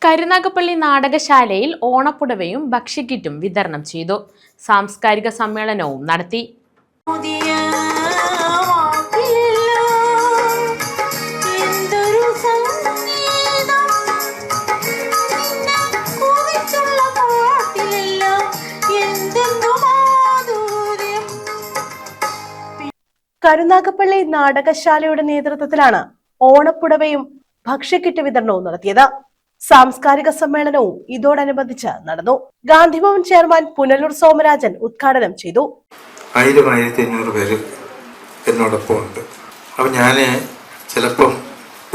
കരുനാഗപ്പള്ളി നാടകശാലയിൽ ഓണപ്പുടവയും ഭക്ഷ്യക്കിറ്റും വിതരണം ചെയ്തു. സാംസ്കാരിക സമ്മേളനവും നടത്തി. കരുനാഗപ്പള്ളി നാടകശാലയുടെ നേതൃത്വത്തിലാണ് ഓണപ്പുടവയും ഭക്ഷ്യക്കിറ്റ് വിതരണവും നടത്തിയത്. സാംസ്കാരിക സമ്മേളനവും ഇതോടനുബന്ധിച്ച് നടന്നു. ഗാന്ധിഭവൻ ചെയർമാൻ പുനലൂർ സോമരാജൻ ഉദ്ഘാടനം ചെയ്തു. 1000-1500 പേര് എന്നോടൊപ്പം ഉണ്ട്. അപ്പം ഞാൻ ചിലപ്പം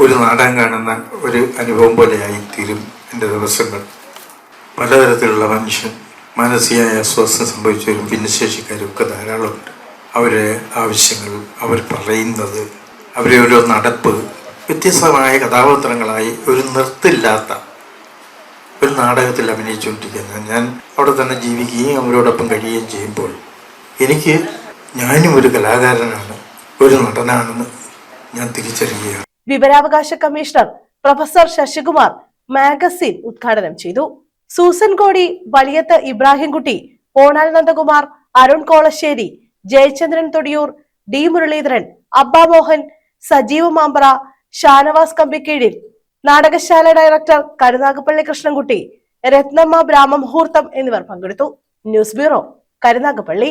ഒരു നാടകം കാണുന്ന ഒരു അനുഭവം പോലെയായി തീരും എൻ്റെ ദിവസങ്ങൾ. പലതരത്തിലുള്ള മനുഷ്യൻ മാനസികമായ അസ്വസ്ഥത സംഭവിച്ചവരും ഭിന്നശേഷിക്കാരും ഒക്കെ ധാരാളമുണ്ട്. അവരെ ആവശ്യങ്ങൾ, അവർ പറയുന്നത്, അവരെ ഓരോ നടപ്പ്, വ്യത്യസ്തമായ കഥാപാത്രങ്ങളായി ഒരു നിർത്തില്ലാത്ത ഒരു നാടകത്തിൽ അഭിനയിച്ചുകൊണ്ടിരിക്കുന്നത് ഞാൻ അവിടെ തന്നെ ജീവിക്കുകയും അവരോടൊപ്പം കഴിയുകയും ചെയ്യുമ്പോൾ ഞാനും ഒരു കലാകാരനാണ്, ഒരു നടനാണെന്ന് ഞാൻ തിരിച്ചറിയുകയാണ്. വിവരാവകാശ കമ്മീഷണർ പ്രൊഫസർ ശശികുമാർ മാഗസിൻ ഉദ്ഘാടനം ചെയ്തു. സൂസൻ കോടി, വലിയത്ത് ഇബ്രാഹിംകുട്ടി, പോണാൽ നന്ദകുമാർ, അരുൺ കോളശ്ശേരി, ജയചന്ദ്രൻ തൊടിയൂർ, ഡി മുരളീധരൻ, അബ്ബാമോഹൻ, സജീവ് മാമ്പറ, ഷാനവാസ് കമ്പിക്കീഴിൽ, നാടകശാല ഡയറക്ടർ കരുനാഗപ്പള്ളി കൃഷ്ണൻകുട്ടി, രത്നമ്മ ബ്രാഹ്മമുഹൂർത്തം എന്നിവർ പങ്കെടുത്തു. News bureau, Karunagappally.